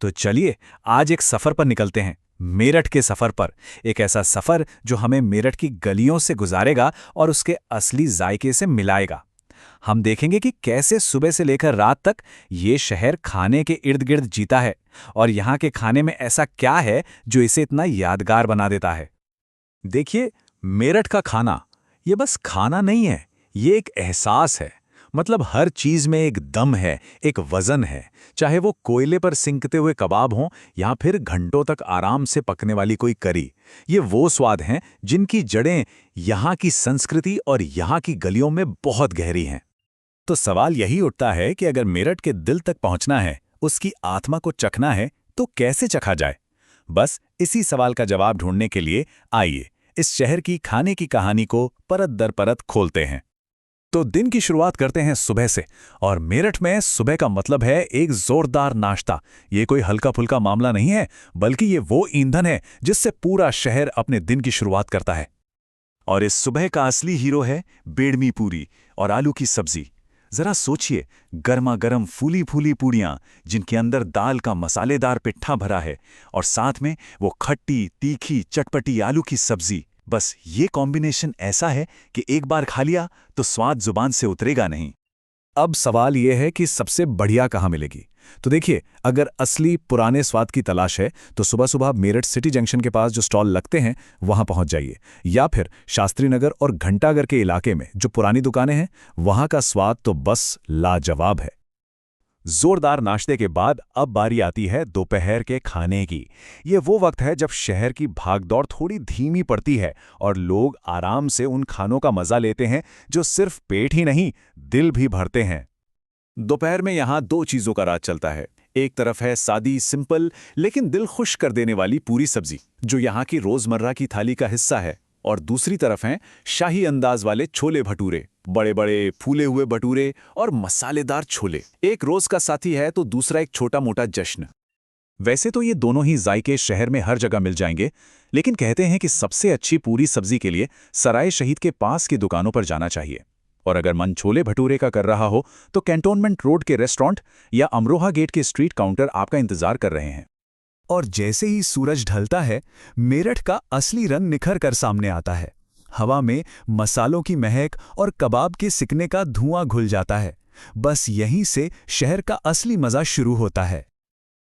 तो चलिए आज एक सफर पर निकलते हैं, मेरठ के सफर पर। एक ऐसा सफर जो हमें मेरठ की गलियों से गुजारेगा और उसके असली जायके से मिलाएगा। हम देखेंगे कि कैसे सुबह से लेकर रात तक ये शहर खाने के इर्द गिर्द जीता है और यहाँ के खाने में ऐसा क्या है जो इसे इतना यादगार बना देता है। देखिए, मेरठ का खाना ये बस खाना नहीं है, ये एक एहसास है। मतलब हर चीज में एक दम है, एक वजन है। चाहे वो कोयले पर सिंकते हुए कबाब हों या फिर घंटों तक आराम से पकने वाली कोई करी, ये वो स्वाद हैं जिनकी जड़ें यहाँ की संस्कृति और यहाँ की गलियों में बहुत गहरी हैं। तो सवाल यही उठता है कि अगर मेरठ के दिल तक पहुंचना है, उसकी आत्मा को चखना है, तो कैसे चखा जाए? बस इसी सवाल का जवाब ढूंढने के लिए आइए इस शहर की खाने की कहानी को परत दर परत खोलते हैं। तो दिन की शुरुआत करते हैं सुबह से, और मेरठ में सुबह का मतलब है एक जोरदार नाश्ता। ये कोई हल्का फुल्का मामला नहीं है, बल्कि ये वो ईंधन है जिससे पूरा शहर अपने दिन की शुरुआत करता है। और इस सुबह का असली हीरो है बेडमी पूरी और आलू की सब्जी। जरा सोचिए, गर्मा गर्म फूली फूली पूड़ियाँ जिनके अंदर दाल का मसालेदार पिट्ठा भरा है, और साथ में वो खट्टी तीखी चटपटी आलू की सब्जी। बस ये कॉम्बिनेशन ऐसा है कि एक बार खा लिया तो स्वाद जुबान से उतरेगा नहीं। अब सवाल ये है कि सबसे बढ़िया कहाँ मिलेगी? तो देखिए, अगर असली पुराने स्वाद की तलाश है तो सुबह सुबह मेरठ सिटी जंक्शन के पास जो स्टॉल लगते हैं वहां पहुंच जाइए, या फिर शास्त्री नगर और घंटाघर के इलाके में जो पुरानी दुकानें हैं वहां का स्वाद तो बस लाजवाब है। जोरदार नाश्ते के बाद अब बारी आती है दोपहर के खाने की। ये वो वक्त है जब शहर की भागदौड़ थोड़ी धीमी पड़ती है और लोग आराम से उन खानों का मजा लेते हैं जो सिर्फ पेट ही नहीं, दिल भी भरते हैं। दोपहर में यहाँ दो चीज़ों का राज चलता है। एक तरफ है सादी सिंपल लेकिन दिल खुश कर देने वाली पूरी सब्जी, जो यहाँ की रोजमर्रा की थाली का हिस्सा है, और दूसरी तरफ हैं शाही अंदाज वाले छोले भटूरे, बड़े बड़े फूले हुए भटूरे और मसालेदार छोले। एक रोज का साथी है तो दूसरा एक छोटा मोटा जश्न। वैसे तो ये दोनों ही जायके शहर में हर जगह मिल जाएंगे, लेकिन कहते हैं कि सबसे अच्छी पूरी सब्जी के लिए सराय शहीद के पास की दुकानों पर जाना चाहिए। और अगर मन छोले भटूरे का कर रहा हो तो कैंटोनमेंट रोड के रेस्टोरेंट या अमरोहा गेट के स्ट्रीट काउंटर आपका इंतजार कर रहे हैं। और जैसे ही सूरज ढलता है, मेरठ का असली रंग निखर कर सामने आता है। हवा में मसालों की महक और कबाब के सिकने का धुआं घुल जाता है। बस यहीं से शहर का असली मजा शुरू होता है।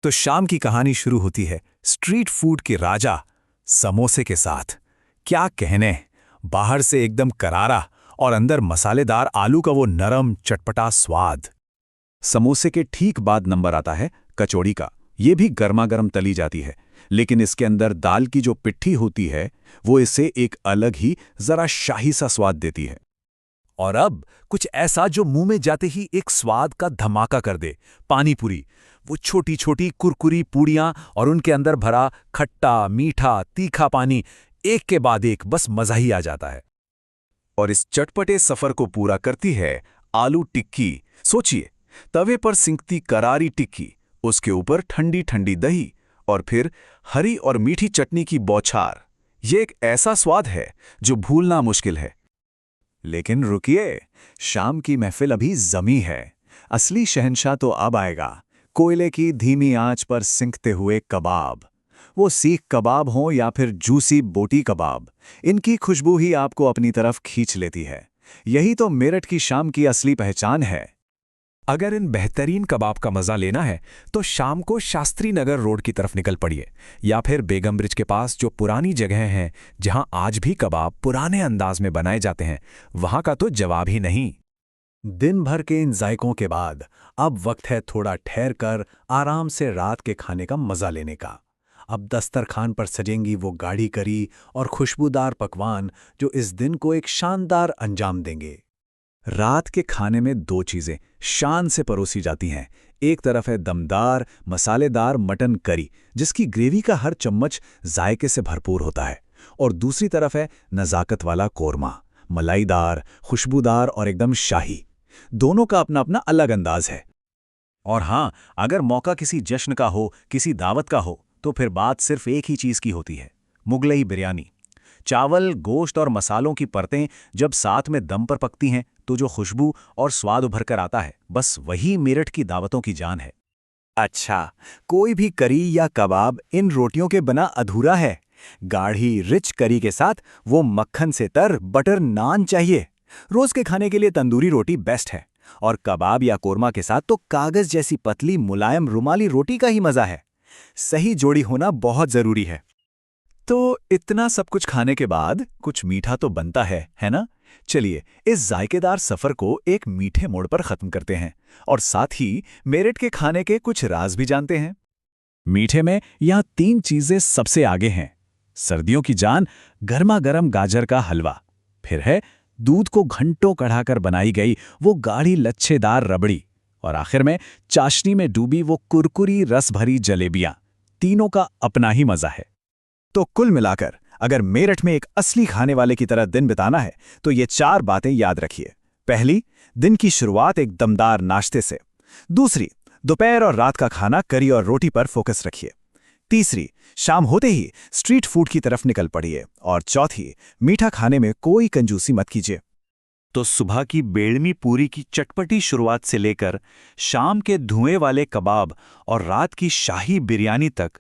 तो शाम की कहानी शुरू होती है स्ट्रीट फूड के राजा समोसे के साथ। क्या कहने, बाहर से एकदम करारा और अंदर मसालेदार आलू का वो नरम चटपटा स्वाद। समोसे के ठीक बाद नंबर आता है कचौड़ी का। ये भी गर्मा गर्म तली जाती है, लेकिन इसके अंदर दाल की जो पिट्ठी होती है वो इसे एक अलग ही जरा शाही सा स्वाद देती है। और अब कुछ ऐसा जो मुंह में जाते ही एक स्वाद का धमाका कर दे, पानी पूरी। वो छोटी छोटी कुरकुरी पूड़ियां और उनके अंदर भरा खट्टा मीठा तीखा पानी, एक के बाद एक, बस मजा ही आ जाता है। और इस चटपटे सफर को पूरा करती है आलू टिक्की। सोचिए, तवे पर सिंकती करारी टिक्की, उसके ऊपर ठंडी ठंडी दही और फिर हरी और मीठी चटनी की बौछार। ये एक ऐसा स्वाद है जो भूलना मुश्किल है। लेकिन रुकिए, शाम की महफिल अभी जमी है। असली शहंशाह तो अब आएगा। कोयले की धीमी आंच पर सिंकते हुए कबाब, वो सीख कबाब हो या फिर जूसी बोटी कबाब, इनकी खुशबू ही आपको अपनी तरफ खींच लेती है। यही तो मेरठ की शाम की असली पहचान है। अगर इन बेहतरीन कबाब का मजा लेना है तो शाम को शास्त्री नगर रोड की तरफ निकल पड़िए, या फिर बेगम ब्रिज के पास जो पुरानी जगह हैं जहां आज भी कबाब पुराने अंदाज में बनाए जाते हैं, वहां का तो जवाब ही नहीं। दिन भर के इन जायकों के बाद अब वक्त है थोड़ा ठहर कर आराम से रात के खाने का मजा लेने का। अब दस्तरखान पर सजेंगी वो गाढ़ी करी और खुशबूदार पकवान जो इस दिन को एक शानदार अंजाम देंगे। रात के खाने में दो चीजें शान से परोसी जाती हैं। एक तरफ है दमदार मसालेदार मटन करी, जिसकी ग्रेवी का हर चम्मच जायके से भरपूर होता है, और दूसरी तरफ है नजाकत वाला कोरमा, मलाईदार खुशबूदार और एकदम शाही। दोनों का अपना अपना अलग अंदाज है। और हाँ, अगर मौका किसी जश्न का हो, किसी दावत का हो, तो फिर बात सिर्फ एक ही चीज की होती है, मुगलई बिरयानी। चावल, गोश्त और मसालों की परतें जब साथ में दम पर पकती हैं तो जो खुशबू और स्वाद उभर कर आता है, बस वही मेरठ की दावतों की जान है। अच्छा, कोई भी करी या कबाब इन रोटियों के बिना अधूरा है। गाढ़ी रिच करी के साथ वो मक्खन से तर बटर नान चाहिए। रोज के खाने के लिए तंदूरी रोटी बेस्ट है। और कबाब या कोरमा के साथ तो कागज जैसी पतली मुलायम रुमाली रोटी का ही मजा है। सही जोड़ी होना बहुत जरूरी है। तो इतना सब कुछ खाने के बाद कुछ मीठा तो बनता है ना? चलिए इस जायकेदार सफर को एक मीठे मोड़ पर खत्म करते हैं और साथ ही मेरठ के खाने के कुछ राज भी जानते हैं। मीठे में यहाँ 3 चीजें सबसे आगे हैं। सर्दियों की जान, गर्मा गर्म गाजर का हलवा। फिर है दूध को घंटों कढ़ाकर बनाई गई वो गाढ़ी लच्छेदार रबड़ी। और आखिर में चाशनी में डूबी वो कुरकुरी रस भरी जलेबियां। तीनों का अपना ही मजा है। तो कुल मिलाकर अगर मेरठ में एक असली खाने वाले की तरह दिन बिताना है तो ये 4 बातें याद रखिए। पहली, दिन की शुरुआत एक दमदार नाश्ते से। दूसरी, दोपहर और रात का खाना करी और रोटी पर फोकस रखिए। तीसरी, शाम होते ही स्ट्रीट फूड की तरफ निकल पड़िए। और चौथी, मीठा खाने में कोई कंजूसी मत कीजिए। तो सुबह की बेड़मी पूरी की चटपटी शुरुआत से लेकर शाम के धुएं वाले कबाब और रात की शाही बिरयानी तक,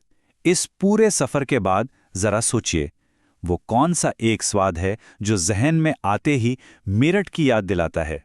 इस पूरे सफर के बाद जरा सोचिए, वो कौन सा एक स्वाद है जो जहन में आते ही मेरठ की याद दिलाता है।